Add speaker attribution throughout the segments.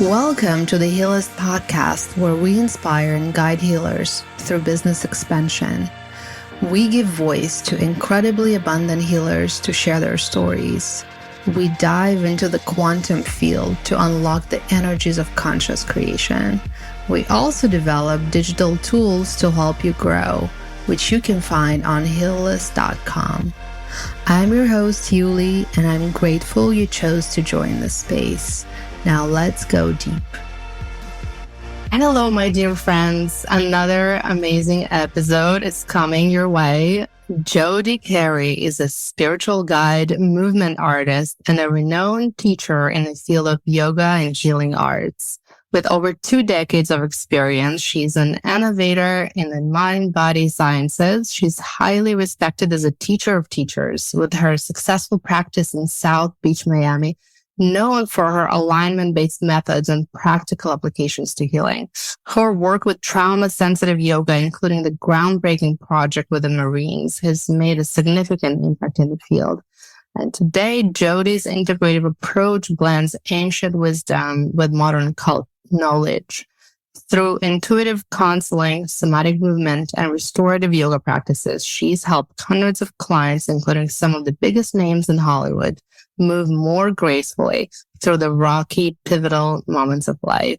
Speaker 1: Welcome to the Healers Podcast, where we inspire and guide healers through business expansion. We give voice to incredibly abundant healers to share their stories. We dive into the quantum field to unlock the energies of conscious creation. We also develop digital tools to help you grow, which you can find on healers.com. I'm your host, Yuli, and I'm grateful you chose to join this space. Now let's go deep. Hello, my dear friends. Another amazing episode is coming your way. Jodi Carey is a spiritual guide, movement artist, and a renowned teacher in the field of yoga and healing arts. With over 2 decades of experience, she's an innovator in the mind-body sciences. She's highly respected as a teacher of teachers, with her successful practice in South Beach, Miami, known for her alignment-based methods and practical applications to healing. Her work with trauma-sensitive yoga, including the groundbreaking project with the Marines, has made a significant impact in the field. And today, Jodi's integrative approach blends ancient wisdom with modern cult knowledge. Through intuitive counseling, somatic movement, and restorative yoga practices, she's helped hundreds of clients, including some of the biggest names in Hollywood, move more gracefully through the rocky, pivotal moments of life.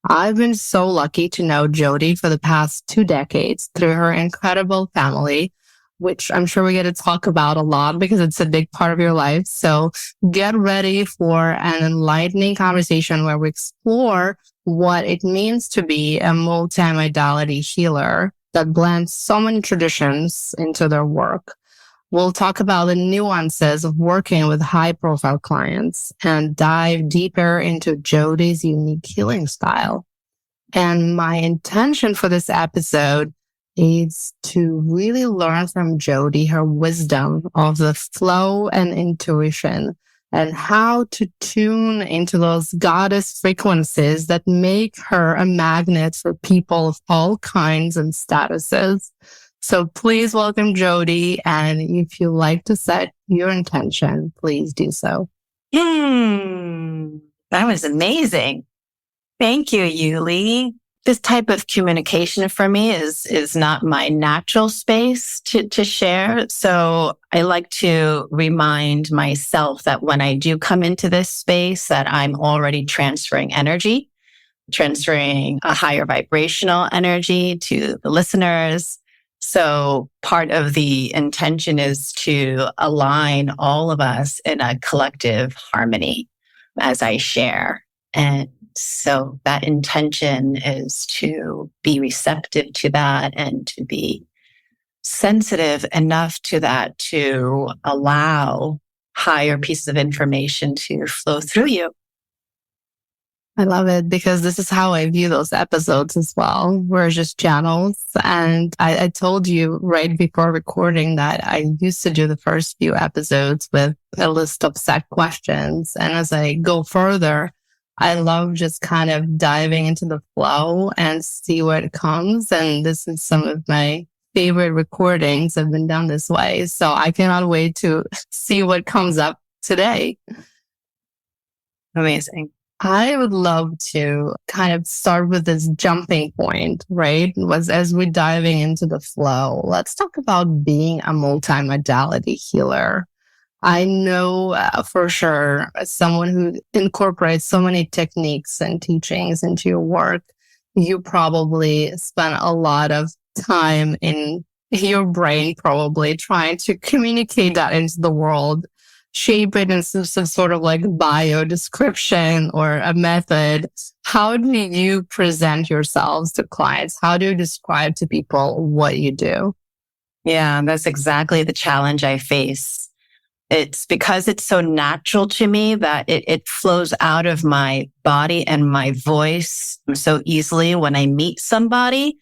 Speaker 1: I've been so lucky to know Jodi for the past 2 decades through her incredible family, which I'm sure we get to talk about a lot because it's a big part of your life. So get ready for an enlightening conversation where we explore what it means to be a multimodality healer that blends so many traditions into their work. We'll talk about the nuances of working with high-profile clients and dive deeper into Jodi's unique healing style. And my intention for this episode is to really learn from Jodi her wisdom of the flow and intuition and how to tune into those goddess frequencies that make her a magnet for people of all kinds and statuses. So please welcome Jodi, and if you like to set your intention, please do so.
Speaker 2: That was amazing. Thank you, Yuli. This type of communication for me is not my natural space to share. So I like to remind myself that when I do come into this space, that I'm already transferring energy, transferring a higher vibrational energy to the listeners. So part of the intention is to align all of us in a collective harmony as I share. And so that intention is to be receptive to that and to be sensitive enough to that to allow higher pieces of information to flow through you.
Speaker 1: I love it because this is how I view those episodes as well. We're just channels. And I told you right before recording that I used to do the first few episodes with a list of set questions. And as I go further, I love just kind of diving into the flow and see where it comes. And this is some of my favorite recordings have been done this way. So I cannot wait to see what comes up today.
Speaker 2: Amazing.
Speaker 1: I would love to kind of start with this jumping point, right? As we're diving into the flow, let's talk about being a multimodality healer. I know for sure, as someone who incorporates so many techniques and teachings into your work, you probably spend a lot of time in your brain probably trying to communicate that into the world, shape it in some sort of like bio description or a method. How do you present yourselves to clients? How do you describe to people what you do?
Speaker 2: Yeah, that's exactly the challenge I face. It's because it's so natural to me that it flows out of my body and my voice so easily when I meet somebody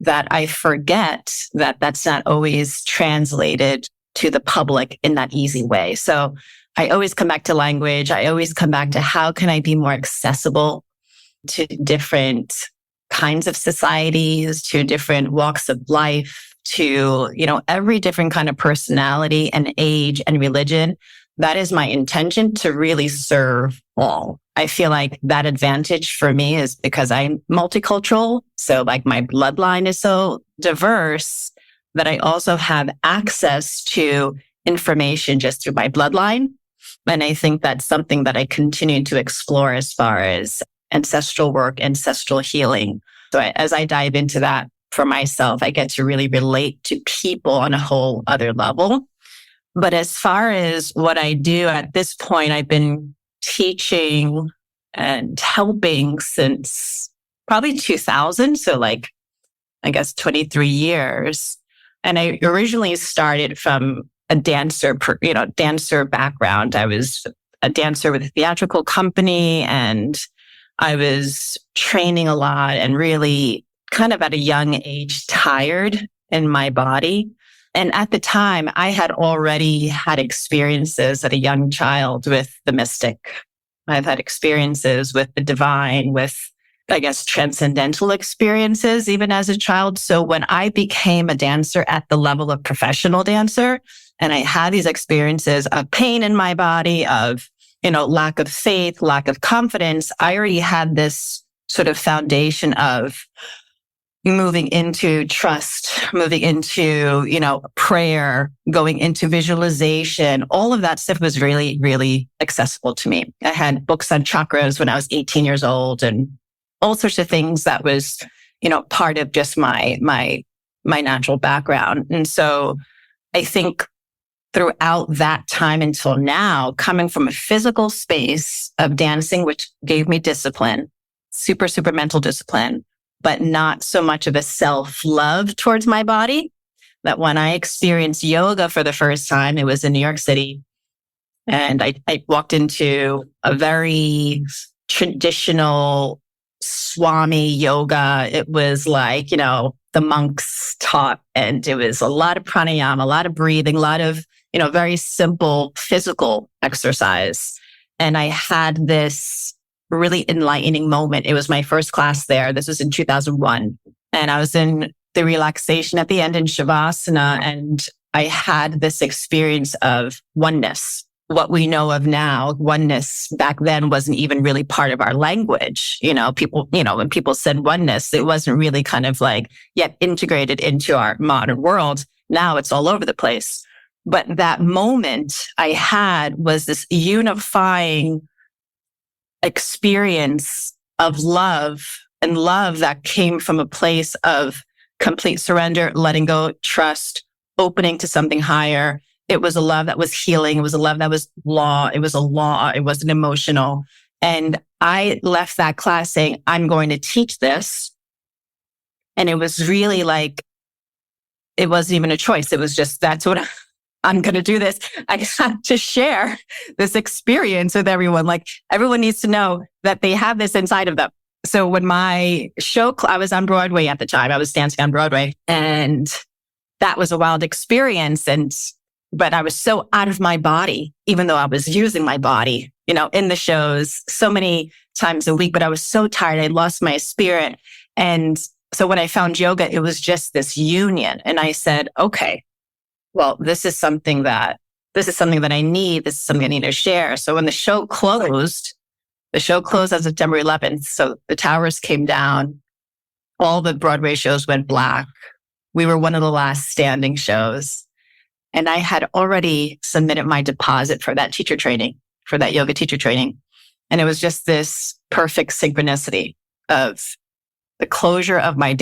Speaker 2: that I forget that that's not always translated to the public in that easy way. So I always come back to language. I always come back to how can I be more accessible to different kinds of societies, to different walks of life, to, every different kind of personality and age and religion. that is my intention to really serve all. I feel like that advantage for me is because I'm multicultural. So like my bloodline is so diverse that I also have access to information just through my bloodline. And I think that's something that I continue to explore as far as ancestral work, ancestral healing. So as I dive into that for myself, I get to really relate to people on a whole other level. But as far as what I do at this point, I've been teaching and helping since probably 2000. So like, I guess 23 years. And I originally started from a dancer background. I was a dancer with a theatrical company, and I was training a lot and really kind of at a young age, tired in my body. And at the time, I had already had experiences at a young child with the mystic. I've had experiences with the divine, with, I guess, transcendental experiences, even as a child. So when I became a dancer at the level of professional dancer, and I had these experiences of pain in my body, of, lack of faith, lack of confidence, I already had this sort of foundation of moving into trust, moving into, prayer, going into visualization. All of that stuff was really, really accessible to me. I had books on chakras when I was 18 years old and all sorts of things that was, part of just my natural background. And so I think throughout that time until now, coming from a physical space of dancing, which gave me discipline, super, super mental discipline, but not so much of a self-love towards my body, that when I experienced yoga for the first time, it was in New York City. And I walked into a very traditional Swami yoga. It was like, the monks taught, and it was a lot of pranayama, a lot of breathing, a lot of, very simple physical exercise. And I had this really enlightening moment. It was my first class there. This was in 2001. And I was in the relaxation at the end in Shavasana. And I had this experience of oneness. What we know of now, oneness back then wasn't even really part of our language. People, when people said oneness, it wasn't really kind of like yet integrated into our modern world. Now it's all over the place. But that moment I had was this unifying experience of love, and love that came from a place of complete surrender, letting go, trust, opening to something higher. It was a love that was healing. It was a love that was law. It was a law. It wasn't emotional. And I left that class saying, I'm going to teach this. And it was really like, it wasn't even a choice. It was just, that's what I'm going to do this. I have to share this experience with everyone. Like, everyone needs to know that they have this inside of them. So when my show, I was on Broadway at the time. I was dancing on Broadway, and that was a wild experience. But I was so out of my body, even though I was using my body, in the shows so many times a week, but I was so tired. I lost my spirit. And so when I found yoga, it was just this union. And I said, okay, well, this is something that I need. This is something I need to share. So when the show closed on September 11th. So the towers came down. All the Broadway shows went black. We were one of the last standing shows. And I had already submitted my deposit for that teacher training, for that yoga teacher training. And it was just this perfect synchronicity of the closure of my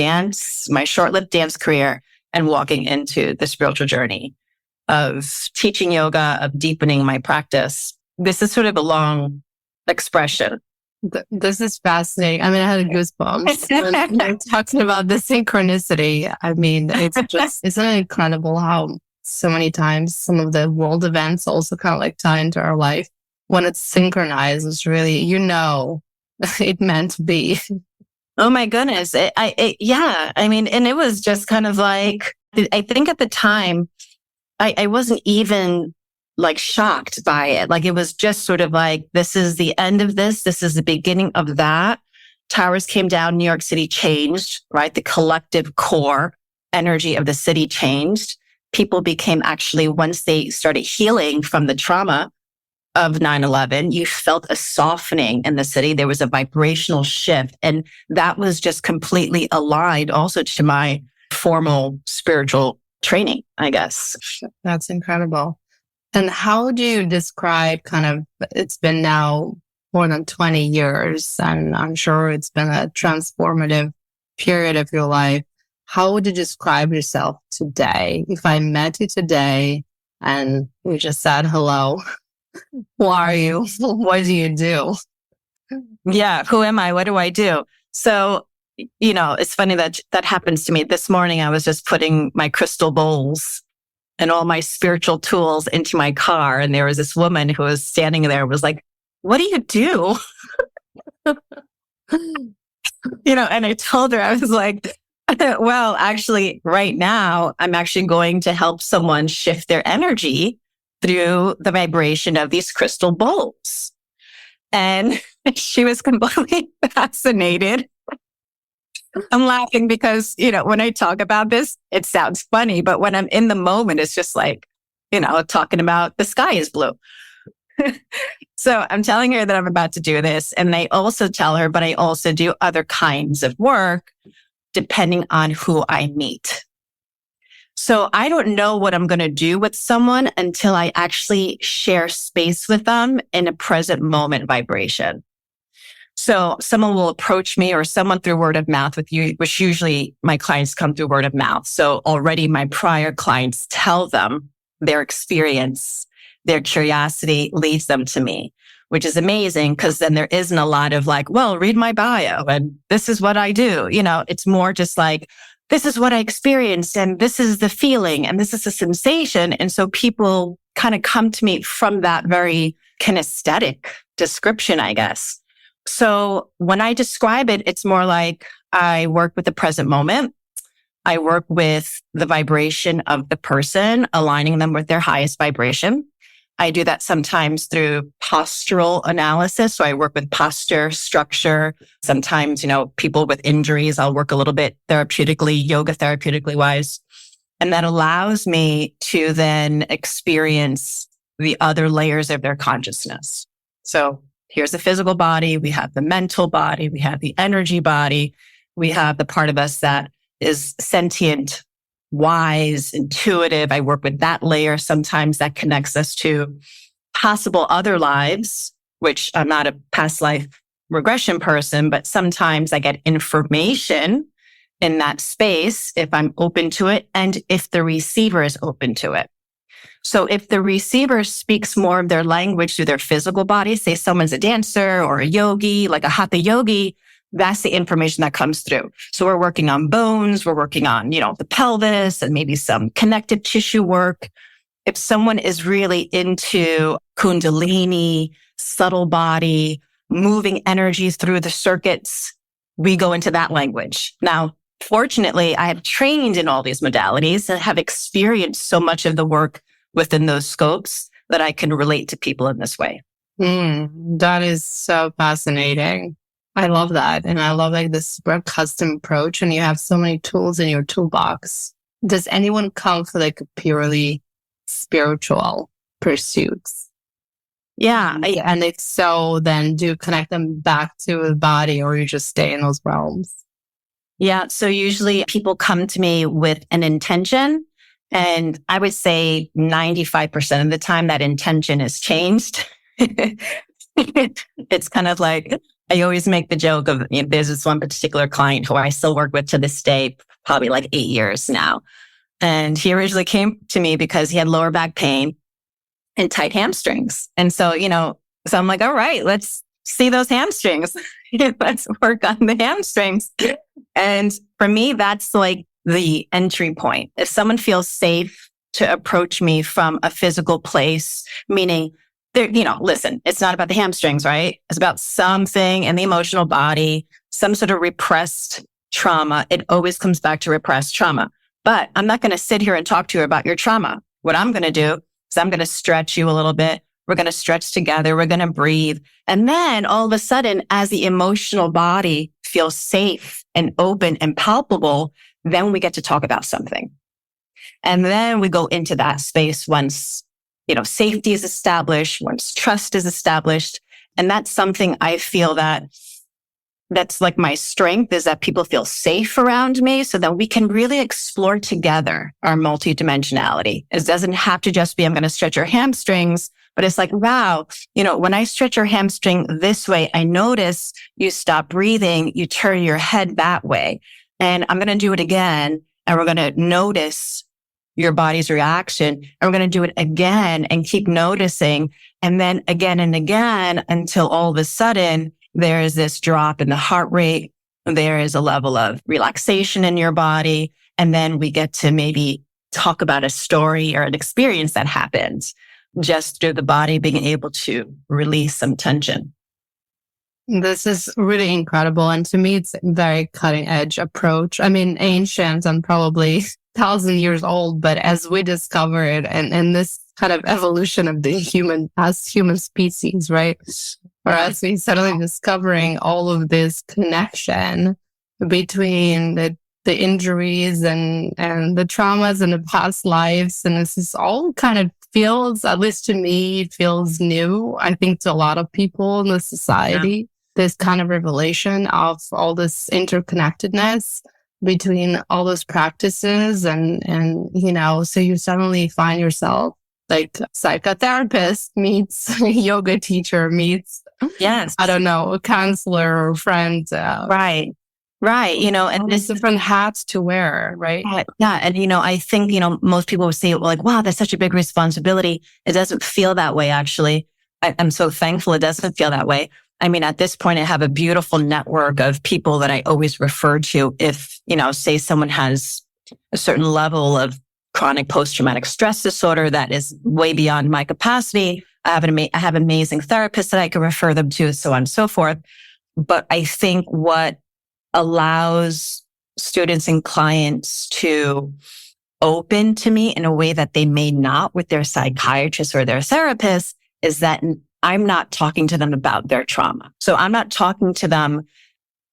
Speaker 2: short-lived dance career, and walking into the spiritual journey of teaching yoga, of deepening my practice. This is sort of a long expression.
Speaker 1: This is fascinating. I mean, I had goosebumps when you're talking about the synchronicity. I mean, isn't it incredible how so many times some of the world events also kind of like tie into our life? When it's synchronized, it's really, it meant to be.
Speaker 2: Oh my goodness. Yeah. I mean, and it was just kind of like, I think at the time, I wasn't even like shocked by it. Like, it was just sort of like, this is the end of this. This is the beginning of that. Towers came down. New York City changed, right? The collective core energy of the city changed. People became actually, once they started healing from the trauma of 9/11, you felt a softening in the city. There was a vibrational shift. And that was just completely aligned also to my formal spiritual training, I guess.
Speaker 1: That's incredible. And how do you describe it's been now more than 20 years, and I'm sure it's been a transformative period of your life. How would you describe yourself today? If I met you today and we just said hello, who are you? What do you do?
Speaker 2: Yeah. Who am I? What do I do? So, it's funny that happens to me. This morning, I was just putting my crystal bowls and all my spiritual tools into my car. And there was this woman who was standing there and was like, what do you do? And I told her, I was like, well, actually, right now, I'm actually going to help someone shift their energy through the vibration of these crystal bowls. And she was completely fascinated. I'm laughing because, when I talk about this, it sounds funny, but when I'm in the moment, it's just like, talking about the sky is blue. So I'm telling her that I'm about to do this. And I also tell her, but I also do other kinds of work depending on who I meet. So I don't know what I'm going to do with someone until I actually share space with them in a present moment vibration. So someone will approach me or someone through word of mouth with you, which usually my clients come through word of mouth. So already my prior clients tell them their experience, their curiosity leads them to me, which is amazing because then there isn't a lot of like, well, read my bio and this is what I do. It's more just like, this is what I experienced and this is the feeling and this is the sensation. And so people kind of come to me from that very kinesthetic description, I guess. So when I describe it, it's more like I work with the present moment. I work with the vibration of the person, aligning them with their highest vibration. I do that sometimes through postural analysis. So I work with posture, structure. Sometimes, people with injuries, I'll work a little bit therapeutically, yoga therapeutically wise. And that allows me to then experience the other layers of their consciousness. So here's the physical body. We have the mental body. We have the energy body. We have the part of us that is sentient, wise, intuitive. I work with that layer. Sometimes that connects us to possible other lives, which I'm not a past life regression person, but sometimes I get information in that space if I'm open to it and if the receiver is open to it. So if the receiver speaks more of their language through their physical body, say someone's a dancer or a yogi, like a hatha yogi, that's the information that comes through. So we're working on bones, we're working on, the pelvis and maybe some connective tissue work. If someone is really into kundalini, subtle body, moving energies through the circuits, we go into that language. Now, fortunately, I have trained in all these modalities and have experienced so much of the work within those scopes that I can relate to people in this way.
Speaker 1: That is so fascinating. I love that. And I love this super custom approach and you have so many tools in your toolbox. Does anyone come for purely spiritual pursuits?
Speaker 2: Yeah.
Speaker 1: And if so, then do you connect them back to the body or you just stay in those realms?
Speaker 2: Yeah. So usually people come to me with an intention. And I would say 95% of the time that intention is changed. It's kind of like, I always make the joke of, there's this one particular client who I still work with to this day, probably 8 years now. And he originally came to me because he had lower back pain and tight hamstrings. And so, so I'm like, all right, let's see those hamstrings. Let's work on the hamstrings. And for me, that's the entry point. If someone feels safe to approach me from a physical place, meaning listen, it's not about the hamstrings, right? It's about something in the emotional body, some sort of repressed trauma. It always comes back to repressed trauma. But I'm not going to sit here and talk to you about your trauma. What I'm going to do is I'm going to stretch you a little bit. We're going to stretch together. We're going to breathe. And then all of a sudden, as the emotional body feels safe and open and palpable, then we get to talk about something. And then we go into that space once safety is established, once trust is established. And that's something I feel that's like my strength, is that people feel safe around me so that we can really explore together our multidimensionality. It doesn't have to just be, I'm going to stretch your hamstrings, but it's like, wow, when I stretch your hamstring this way, I notice you stop breathing, you turn your head that way. And I'm going to do it again. And we're going to notice your body's reaction. And we're going to do it again and keep noticing. And then again and again until all of a sudden, there is this drop in the heart rate. There is a level of relaxation in your body. And then we get to maybe talk about a story or an experience that happened just through the body being able to release some tension.
Speaker 1: This is really incredible. And to me, it's a very cutting edge approach. I mean, ancient and probably 1,000 years old, but as we discover it and this kind of evolution of the human species, right? For us, we suddenly discovering all of this connection between the injuries and the traumas and the past lives. And this is all kind of feels, at least to me, it feels new. I think to a lot of people in the society, this kind of revelation of all this interconnectedness between all those practices and so you suddenly find yourself like psychotherapist meets yoga teacher meets,
Speaker 2: yes,
Speaker 1: I don't know, a counselor or friend.
Speaker 2: Right. And
Speaker 1: there's different hats to wear, right?
Speaker 2: Yeah. And, I think, most people would say, like, wow, that's such a big responsibility. It doesn't feel that way, actually. I'm so thankful it doesn't feel that way. I mean, at this point, I have a beautiful network of people that I always refer to if, say someone has a certain level of chronic post-traumatic stress disorder that is way beyond my capacity. I have amazing therapists that I can refer them to, so on and so forth. But I think what allows students and clients to open to me in a way that they may not with their psychiatrist or their therapist is that I'm not talking to them about their trauma. So I'm not talking to them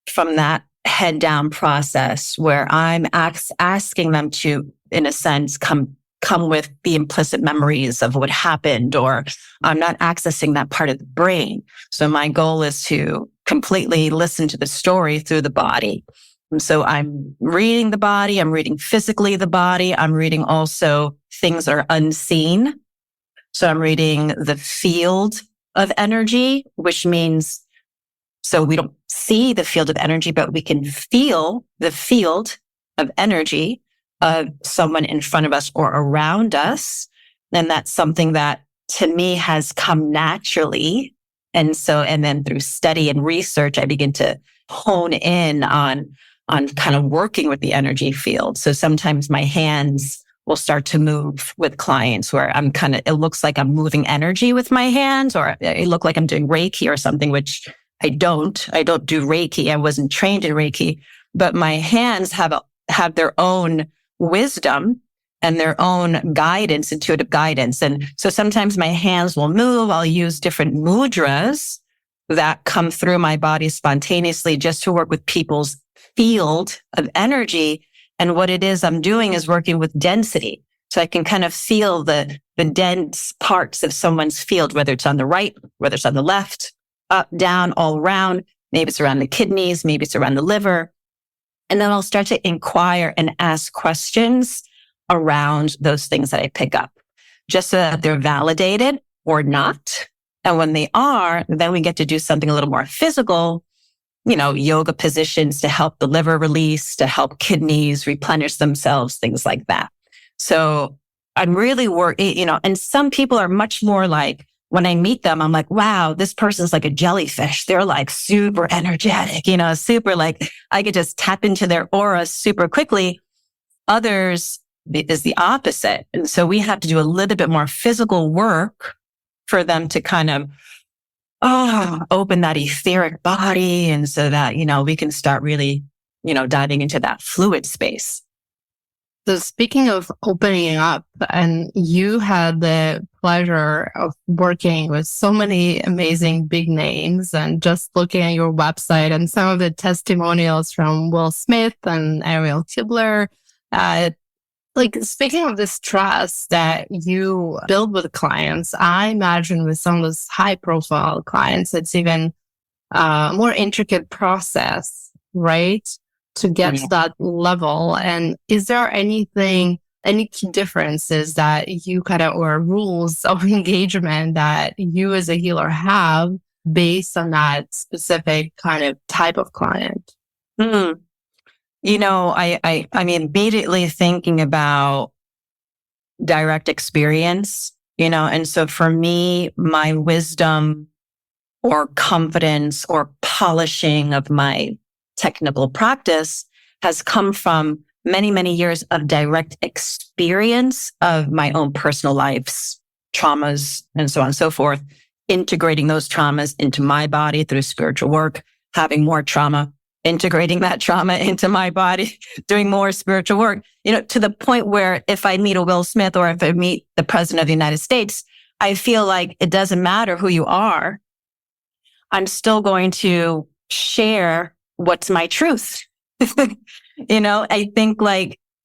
Speaker 2: from that head down process where I'm asking them to, in a sense, come with the implicit memories of what happened, or I'm not accessing that part of the brain. So my goal is to completely listen to the story through the body. And so I'm reading the body, I'm reading physically the body, I'm reading also things that are unseen. So I'm reading the field of energy, which means, so we don't see the field of energy, but we can feel the field of energy of someone in front of us or around us. And that's something that to me has come naturally. And then through study and research, I begin to hone in on kind of working with the energy field. So sometimes my hands will start to move with clients where it looks like I'm moving energy with my hands, or it look like I'm doing Reiki or something, which I don't do Reiki. I wasn't trained in Reiki, but my hands have their own wisdom and their own guidance, intuitive guidance. And so sometimes my hands will move. I'll use different mudras that come through my body spontaneously just to work with people's field of energy. And what it is I'm doing is working with density. So I can kind of feel the dense parts of someone's field, whether it's on the right, whether it's on the left, up, down, all around. Maybe it's around the kidneys, maybe it's around the liver. And then I'll start to inquire and ask questions around those things that I pick up, just so that they're validated or not. And when they are, then we get to do something a little more physical, yoga positions to help the liver release, to help kidneys replenish themselves, things like that. So I'm really working, and some people are much more like, when I meet them, I'm like, wow, this person's like a jellyfish. They're like super energetic, super like I could just tap into their aura super quickly. Others is the opposite. And so we have to do a little bit more physical work for them to kind of open that etheric body. And so that, we can start really, diving into that fluid space.
Speaker 1: So speaking of opening up, and you had the pleasure of working with so many amazing big names, and just looking at your website and some of the testimonials from Will Smith and Ariel Kibler, Like, speaking of this trust that you build with clients, I imagine with some of those high profile clients, it's even a more intricate process, right? To get to that level. And is there anything, any key differences that you kind of, or rules of engagement that you as a healer have based on that specific kind of type of client?
Speaker 2: I'm immediately thinking about direct experience, and so for me, my wisdom or confidence or polishing of my technical practice has come from many, many years of direct experience of my own personal life's traumas and so on and so forth, integrating those traumas into my body through spiritual work, having more trauma, integrating that trauma into my body, doing more spiritual work, to the point where if I meet a Will Smith or if I meet the president of the United States, I feel like it doesn't matter who you are. I'm still going to share what's my truth. I think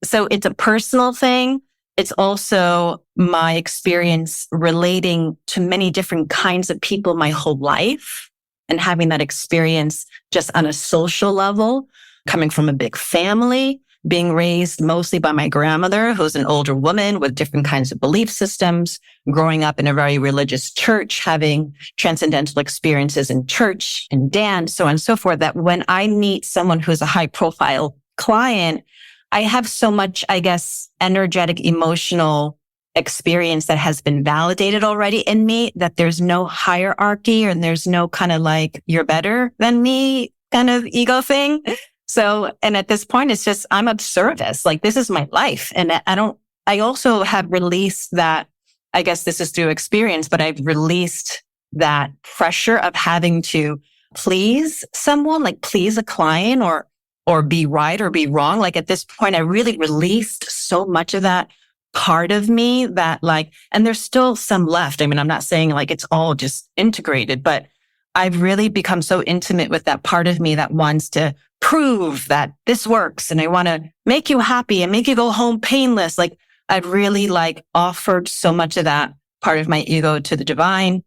Speaker 2: so it's a personal thing. It's also my experience relating to many different kinds of people my whole life and having that experience just on a social level, coming from a big family, being raised mostly by my grandmother, who's an older woman with different kinds of belief systems, growing up in a very religious church, having transcendental experiences in church and dance, so on and so forth, that when I meet someone who's a high profile client, I have so much, I guess, energetic, emotional experience that has been validated already in me that there's no hierarchy and there's no kind of you're better than me kind of ego thing. So, and at this point, it's just, I'm of service. This is my life. And I also have released that, I guess this is through experience, but I've released that pressure of having to please someone, please a client or be right or be wrong. At this point, I really released so much of that part of me that and there's still some left. I mean, I'm not saying it's all just integrated, but I've really become so intimate with that part of me that wants to prove that this works. And I want to make you happy and make you go home painless. I've really offered so much of that part of my ego to the divine.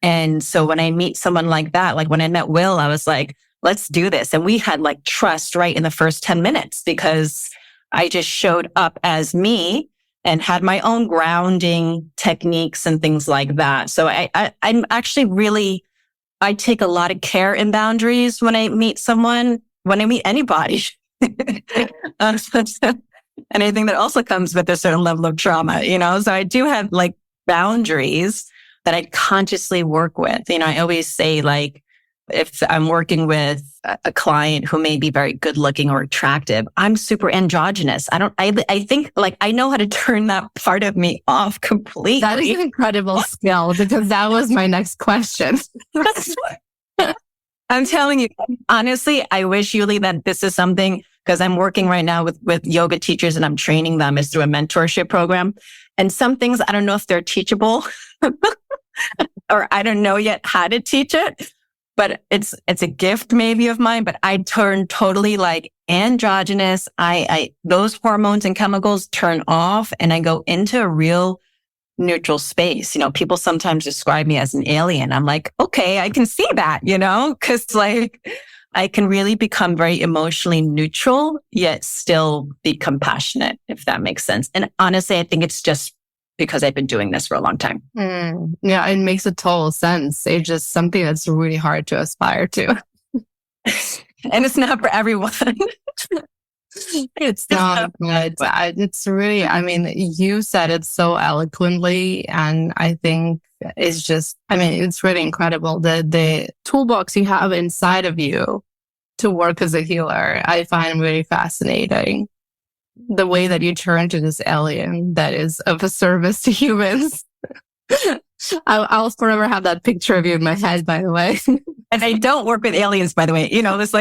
Speaker 2: And so when I meet someone like that, when I met Will, I was like, let's do this. And we had trust right in the first 10 minutes because I just showed up as me and had my own grounding techniques and things like that. So I'm actually really, I take a lot of care and boundaries when I meet someone, when I meet anybody. And I think that also comes with a certain level of trauma, so I do have boundaries that I consciously work with. I always say if I'm working with a client who may be very good looking or attractive, I'm super androgynous. I think I know how to turn that part of me off completely.
Speaker 1: That is an incredible skill because that was my next question.
Speaker 2: I'm telling you, honestly, I wish, Yuli, that this is something, because I'm working right now with yoga teachers and I'm training them. It's through a mentorship program. And some things, I don't know if they're teachable or I don't know yet how to teach it. But it's a gift maybe of mine, but I turn totally androgynous. Those hormones and chemicals turn off and I go into a real neutral space. People sometimes describe me as an alien. I'm like, okay, I can see that, cause I can really become very emotionally neutral, yet still be compassionate, if that makes sense. And honestly, I think it's just because I've been doing this for a long time.
Speaker 1: Yeah, it makes a total sense. It's just something that's really hard to aspire to.
Speaker 2: And it's not for everyone.
Speaker 1: It's not, but it's really, I mean, you said it so eloquently, and I think it's just, I mean, it's really incredible. The toolbox you have inside of you to work as a healer, I find really fascinating. The way that you turn to this alien that is of a service to humans. I'll forever have that picture of you in my head, by the way.
Speaker 2: And I don't work with aliens, by the way, it's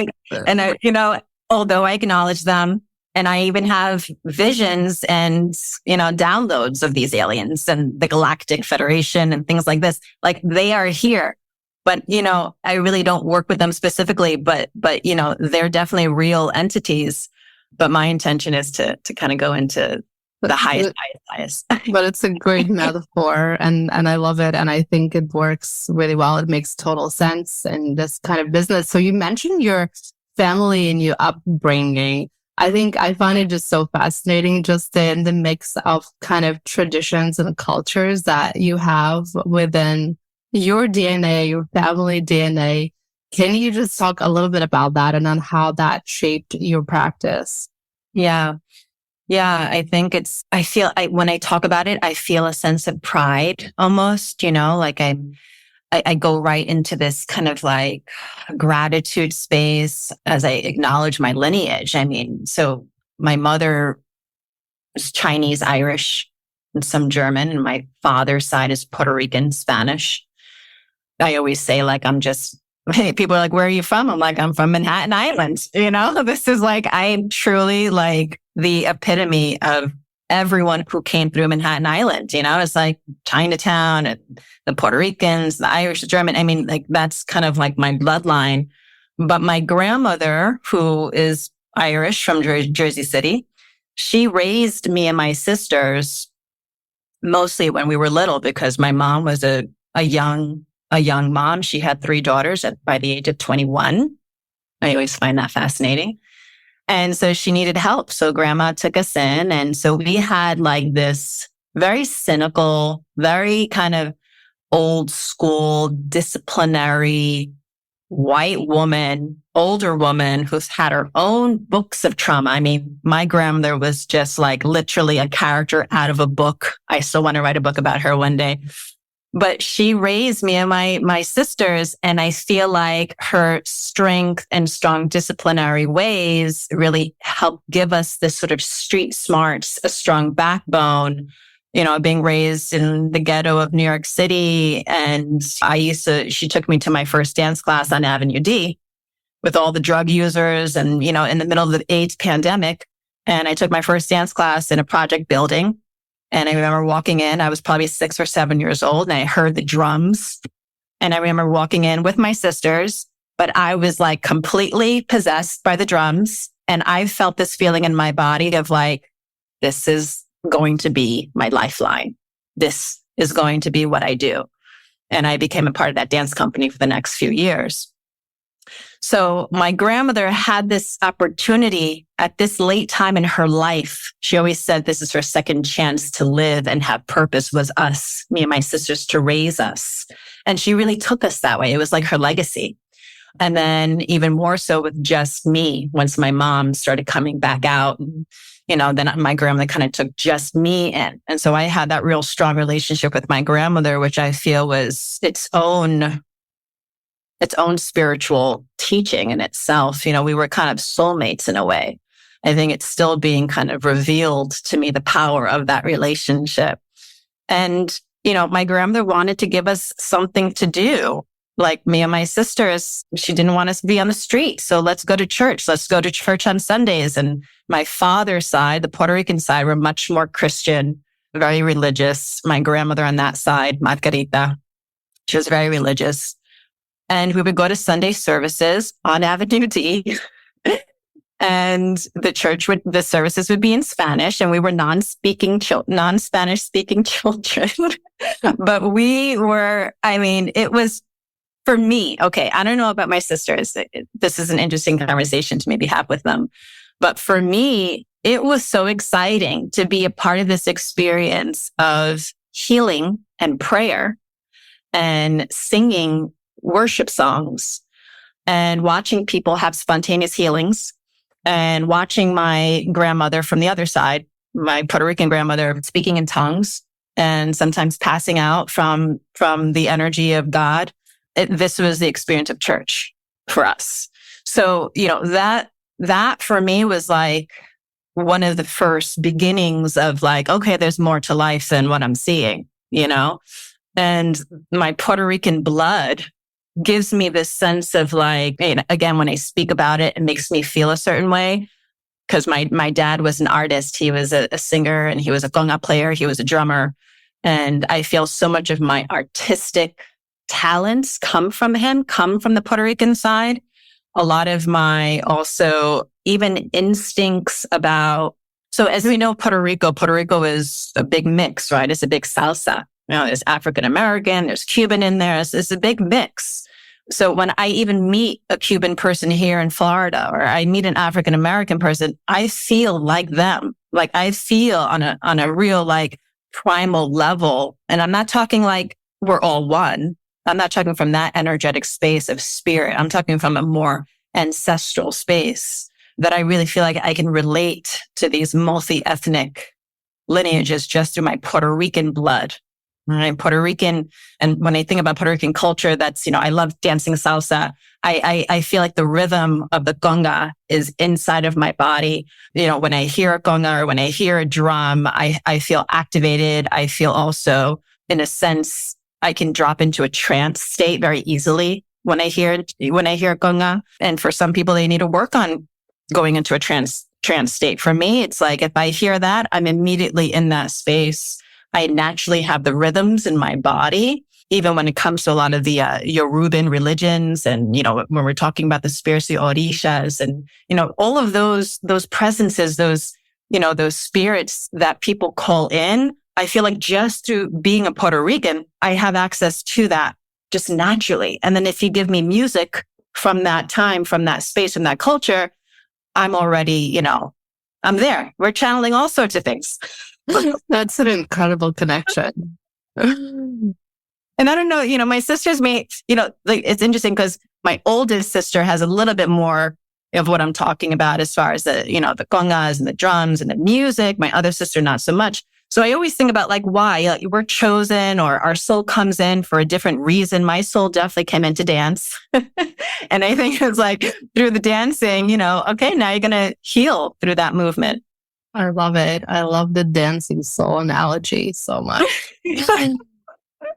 Speaker 2: and I, although I acknowledge them and I even have visions and, downloads of these aliens and the Galactic Federation and things like this, they are here. But, I really don't work with them specifically, but, they're definitely real entities. But my intention is to kind of go into The highest,
Speaker 1: But
Speaker 2: highest.
Speaker 1: but it's a great metaphor, and I love it, and I think it works really well. It makes total sense in this kind of business. So you mentioned your family and your upbringing. I think I find it just so fascinating, just in the mix of kind of traditions and cultures that you have within your DNA, your family DNA. Can you just talk a little bit about that and on how that shaped your practice?
Speaker 2: Yeah. Yeah. I think when I talk about it, I feel a sense of pride almost, like I go right into this kind of like gratitude space as I acknowledge my lineage. I mean, so my mother is Chinese, Irish, and some German, and my father's side is Puerto Rican, Spanish. I always say like, hey, people are like, where are you from? I'm like, I'm from Manhattan Island. This is like, I'm truly like the epitome of everyone who came through Manhattan Island. It's like Chinatown and the Puerto Ricans, the Irish, the German. I mean, like that's kind of like my bloodline. But my grandmother, who is Irish from Jersey City, she raised me and my sisters mostly when we were little because my mom was a young mom. She had 3 daughters by the age of 21. I always find that fascinating. And so she needed help. So grandma took us in. And so we had like this very cynical, very kind of old school, disciplinary white woman, older woman who's had her own books of trauma. I mean, my grandmother was just like literally a character out of a book. I still want to write a book about her one day. But she raised me and my sisters, and I feel like her strength and strong disciplinary ways really helped give us this sort of street smarts, a strong backbone, being raised in the ghetto of New York City. And she took me to my first dance class on Avenue D with all the drug users and, in the middle of the AIDS pandemic. And I took my first dance class in a project building. And I remember walking in, I was probably 6 or 7 years old, and I heard the drums. And I remember walking in with my sisters, but I was like completely possessed by the drums. And I felt this feeling in my body of like, this is going to be my lifeline. This is going to be what I do. And I became a part of that dance company for the next few years. So my grandmother had this opportunity at this late time in her life. She always said this is her second chance to live and have purpose, was us, me and my sisters, to raise us. And she really took us that way. It was like her legacy. And then even more so with just me, once my mom started coming back out, then my grandmother kind of took just me in. And so I had that real strong relationship with my grandmother, which I feel was its own spiritual teaching in itself. We were kind of soulmates in a way. I think it's still being kind of revealed to me, the power of that relationship. And, my grandmother wanted to give us something to do. Like me and my sisters, she didn't want us to be on the street. So let's go to church. Let's go to church on Sundays. And my father's side, the Puerto Rican side, were much more Christian, very religious. My grandmother on that side, Margarita, she was very religious. And we would go to Sunday services on Avenue D. And the services would be in Spanish, and we were non-Spanish speaking children. But we were, it was, for me, okay, I don't know about my sisters. This is an interesting conversation to maybe have with them. But for me, it was so exciting to be a part of this experience of healing and prayer and singing worship songs and watching people have spontaneous healings and watching my grandmother from the other side, my Puerto Rican grandmother, speaking in tongues and sometimes passing out from the energy of God. This was the experience of church for us. So, that for me was like one of the first beginnings of like, okay, there's more to life than what I'm seeing, and my Puerto Rican blood gives me this sense of like, again, when I speak about it, it makes me feel a certain way. Because my dad was an artist. He was a singer, and he was a conga player. He was a drummer. And I feel so much of my artistic talents come from the Puerto Rican side. A lot of my also even instincts about So as we know, Puerto Rico is a big mix, right? It's a big salsa. There's African American, there's Cuban in there. It's a big mix. So when I even meet a Cuban person here in Florida, or I meet an African American person, I feel like them. Like I feel on a real like primal level. And I'm not talking like we're all one. I'm not talking from that energetic space of spirit. I'm talking from a more ancestral space that I really feel like I can relate to these multi-ethnic lineages just through my Puerto Rican blood. Right? Puerto Rican. And when I think about Puerto Rican culture, that's, I love dancing salsa. I feel like the rhythm of the conga is inside of my body. When I hear a conga or when I hear a drum, I feel activated. I feel also, in a sense, I can drop into a trance state very easily when I hear conga. And for some people, they need to work on going into a trance state. For me, it's like, if I hear that, I'm immediately in that space. I naturally have the rhythms in my body, even when it comes to a lot of the Yoruban religions. And, when we're talking about the spirits, the orishas and, all of those presences, those spirits that people call in, I feel like just through being a Puerto Rican, I have access to that just naturally. And then if you give me music from that time, from that space, from that culture, I'm already, I'm there. We're channeling all sorts of things.
Speaker 1: That's an incredible connection.
Speaker 2: And I don't know, my sisters may, like it's interesting because my oldest sister has a little bit more of what I'm talking about as far as the, the congas and the drums and the music. My other sister, not so much. So I always think about like why we're chosen or our soul comes in for a different reason. My soul definitely came in to dance. And I think it's like through the dancing, okay, now you're going to heal through that movement.
Speaker 1: I love it. I love the dancing soul analogy so much.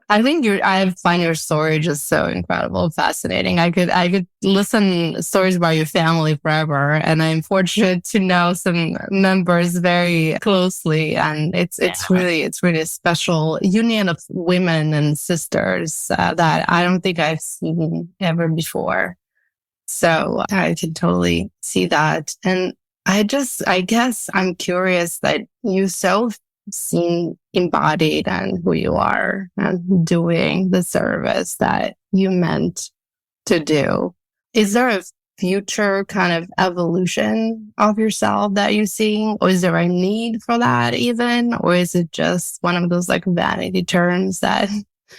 Speaker 1: I find your story just so incredible, fascinating. I could listen stories about your family forever, and I'm fortunate to know some members very closely. And it's really a special union of women and sisters that I don't think I've seen ever before. So I can totally see that. And I guess I'm curious that you so seem embodied and who you are and doing the service that you meant to do. Is there a future kind of evolution of yourself that you're seeing? Or is there a need for that even? Or is it just one of those like vanity terms that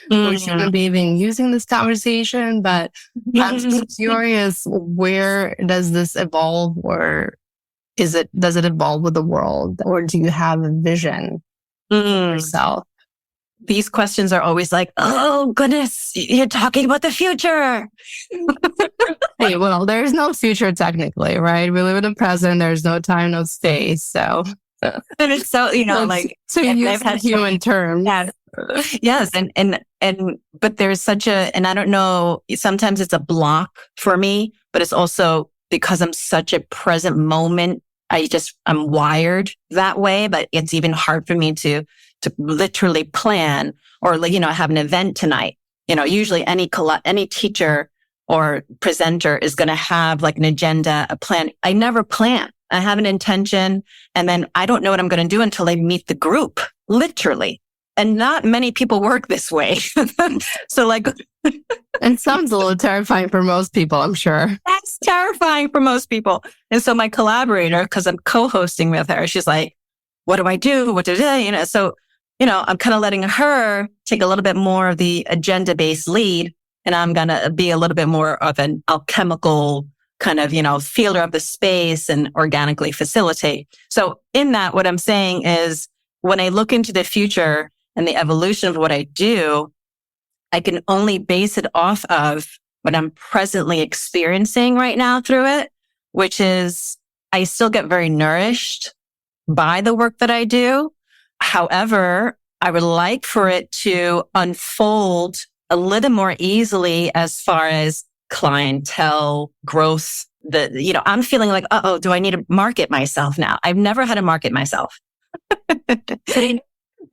Speaker 1: we shouldn't be even using this conversation? But I'm just curious, where does this evolve, or does it evolve with the world, or do you have a vision for yourself?
Speaker 2: These questions are always like, oh goodness, you're talking about the future.
Speaker 1: Hey, well, there's no future technically, right? We live in the present. There's no time, no space. So,
Speaker 2: and it's so,
Speaker 1: so you use the human terms.
Speaker 2: Yeah. Yes. But there's and I don't know, sometimes it's a block for me, but it's also because I'm such a present moment. I'm wired that way, but it's even hard for me to literally plan or, have an event tonight. Usually any teacher or presenter is going to have like an agenda, a plan. I never plan. I have an intention, and then I don't know what I'm going to do until I meet the group, literally. And not many people work this way. So like,
Speaker 1: it sounds a little terrifying for most people, I'm sure.
Speaker 2: That's terrifying for most people. And so my collaborator, because I'm co-hosting with her, she's like, what do I do? What do I do? So, I'm kind of letting her take a little bit more of the agenda-based lead, and I'm going to be a little bit more of an alchemical kind of, feeler of the space and organically facilitate. So in that, what I'm saying is when I look into the future and the evolution of what I do, I can only base it off of what I'm presently experiencing right now through it, which is I still get very nourished by the work that I do. However, I would like for it to unfold a little more easily as far as clientele growth. I'm feeling like, do I need to market myself now? I've never had to market myself.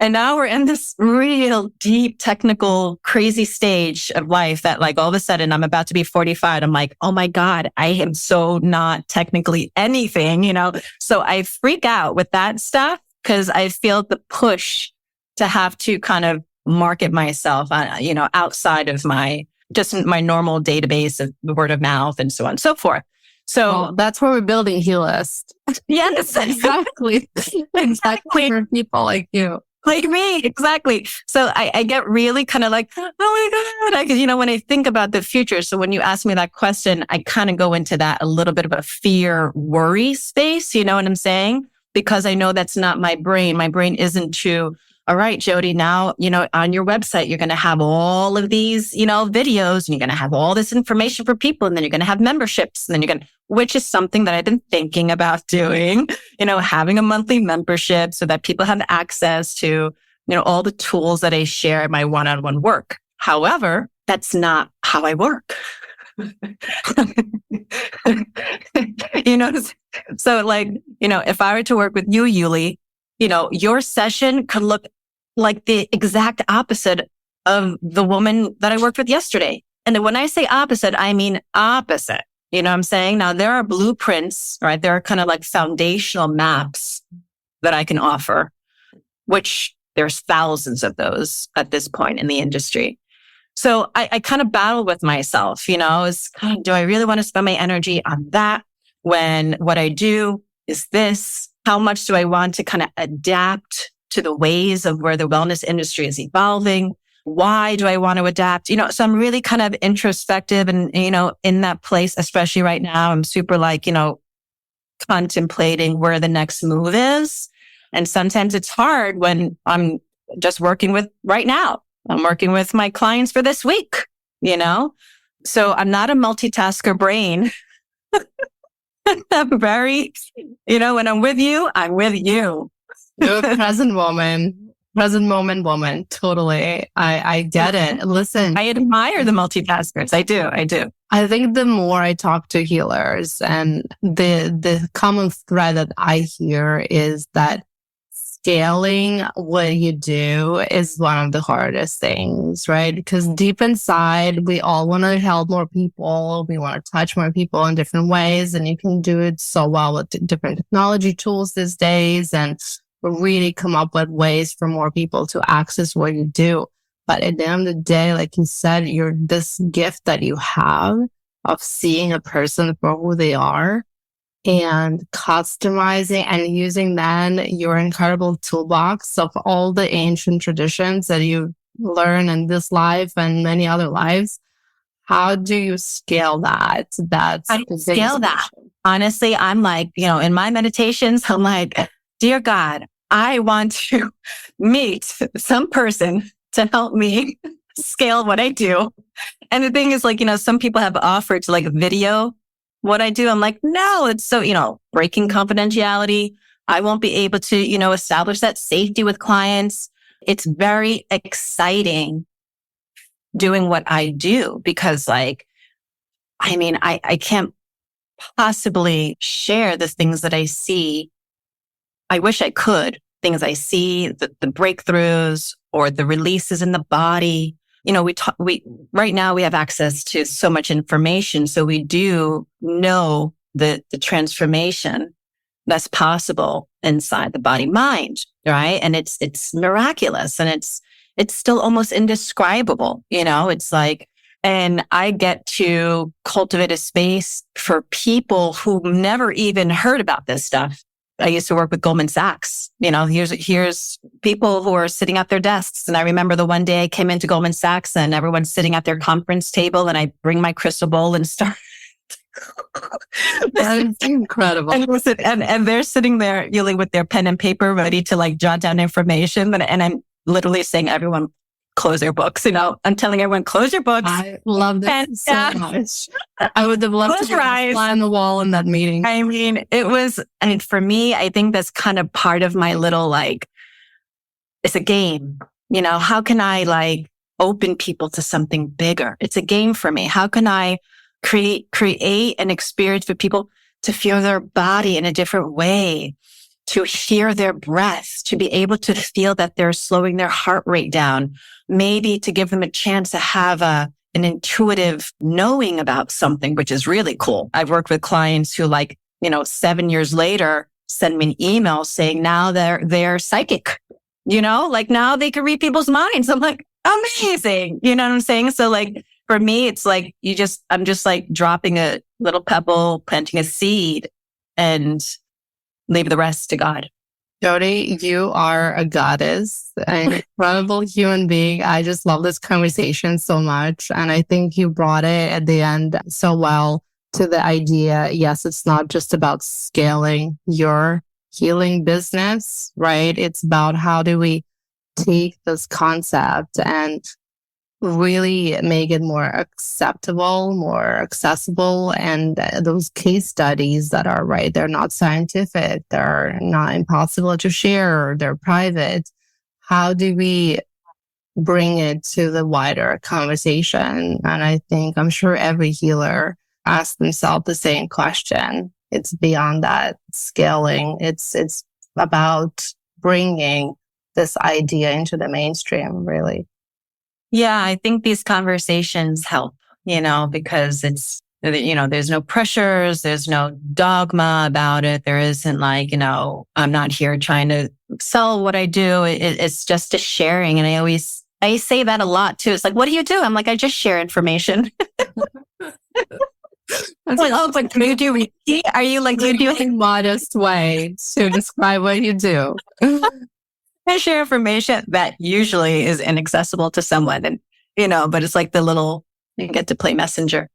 Speaker 2: And now we're in this real deep, technical, crazy stage of life that like all of a sudden I'm about to be 45. I'm like, oh my God, I am so not technically anything, So I freak out with that stuff because I feel the push to have to kind of market myself, outside of my normal database of word of mouth and so on and so forth. So
Speaker 1: that's where we're building Helist.
Speaker 2: Yes,
Speaker 1: exactly. Exactly for people like you.
Speaker 2: Like me, exactly. So I get really kind of like, oh my God, because, when I think about the future. So when you ask me that question, I kind of go into that a little bit of a fear, worry space. You know what I'm saying? Because I know that's not my brain. My brain isn't to, all right, Jodi, now, on your website, you're going to have all of these, videos, and you're going to have all this information for people. And then you're going to have memberships. And then which is something that I've been thinking about doing, having a monthly membership so that people have access to, all the tools that I share in my one-on-one work. However, that's not how I work. So like, if I were to work with you, Yuli, your session could look like the exact opposite of the woman that I worked with yesterday. And when I say opposite, I mean opposite. You know what I'm saying? Now there are blueprints, right? There are kind of like foundational maps that I can offer, which there's thousands of those at this point in the industry. So I kind of battle with myself, do I really want to spend my energy on that when what I do is this? How much do I want to kind of adapt to the ways of where the wellness industry is evolving? Why do I want to adapt? So I'm really kind of introspective and, in that place, especially right now, I'm super like, contemplating where the next move is. And sometimes it's hard when I'm just working with right now. I'm working with my clients for this week, So I'm not a multitasker brain. I'm very, when I'm with you, I'm with you.
Speaker 1: You're a present moment woman. Totally. I get it. Listen,
Speaker 2: I admire the multitaskers. I do.
Speaker 1: I think the more I talk to healers and the common thread that I hear is that scaling what you do is one of the hardest things, right? Because deep inside, we all want to help more people. We want to touch more people in different ways. And you can do it so well with different technology tools these days and really come up with ways for more people to access what you do. But at the end of the day, like you said, you're this gift that you have of seeing a person for who they are and customizing and using then your incredible toolbox of all the ancient traditions that you learn in this life and many other lives. How do you scale that? That's
Speaker 2: how do you scale that? Honestly, I'm like, in my meditations, I'm like, dear God, I want to meet some person to help me scale what I do. And the thing is like, some people have offered to like video what I do. I'm like, no, it's so, breaking confidentiality. I won't be able to, establish that safety with clients. It's very exciting doing what I do because I can't possibly share the things that I see. I wish I could. Things I see, the breakthroughs or the releases in the body. Right now we have access to so much information. So we do know the transformation that's possible inside the body mind, right? And it's miraculous and it's still almost indescribable. It's like, and I get to cultivate a space for people who never even heard about this stuff. I used to work with Goldman Sachs. Here's people who are sitting at their desks. And I remember the one day I came into Goldman Sachs and everyone's sitting at their conference table and I bring my crystal ball and start.
Speaker 1: That's incredible.
Speaker 2: And they're sitting there, Yuli, with their pen and paper ready to like jot down information. And I'm literally saying, everyone, close their books. I'm telling everyone, close your books.
Speaker 1: I love this so much. I would have loved to fly on the wall in that meeting.
Speaker 2: For me, I think that's kind of part of my little, it's a game. How can I open people to something bigger? It's a game for me. How can I create an experience for people to feel their body in a different way, to hear their breath, to be able to feel that they're slowing their heart rate down, maybe to give them a chance to have an intuitive knowing about something, which is really cool. I've worked with clients who 7 years later send me an email saying now they're psychic, now they can read people's minds. I'm like, amazing. You know what I'm saying? So for me, it's I'm just dropping a little pebble, planting a seed, and leave the rest to God.
Speaker 1: Jodi, you are a goddess, an incredible human being. I just love this conversation so much. And I think you brought it at the end so well to the idea. Yes, it's not just about scaling your healing business, right? It's about how do we take this concept and really make it more acceptable, more accessible. And those case studies that are right, they're not scientific, they're not impossible to share, they're private. How do we bring it to the wider conversation? And I'm sure every healer asks themselves the same question. It's beyond that scaling. It's about bringing this idea into the mainstream, really.
Speaker 2: Yeah, I think these conversations help, because it's, there's no pressures, there's no dogma about it. There isn't I'm not here trying to sell what I do. It's just a sharing. And I say that a lot too. It's what do you do? I'm I just share information. Do you do reiki? Are you do you do
Speaker 1: a modest way to describe what you do?
Speaker 2: I share information that usually is inaccessible to someone, and but it's the little you get to play messenger.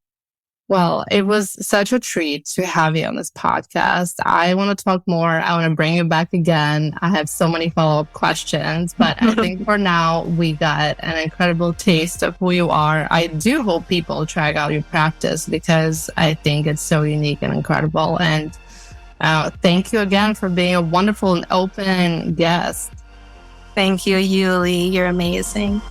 Speaker 1: Well, it was such a treat to have you on this podcast. I want to talk more. I want to bring you back again. I have so many follow-up questions, but I think for now we got an incredible taste of who you are. I do hope people check out your practice because I think it's so unique and incredible. And thank you again for being a wonderful and open guest.
Speaker 2: Thank you, Yuli. You're amazing.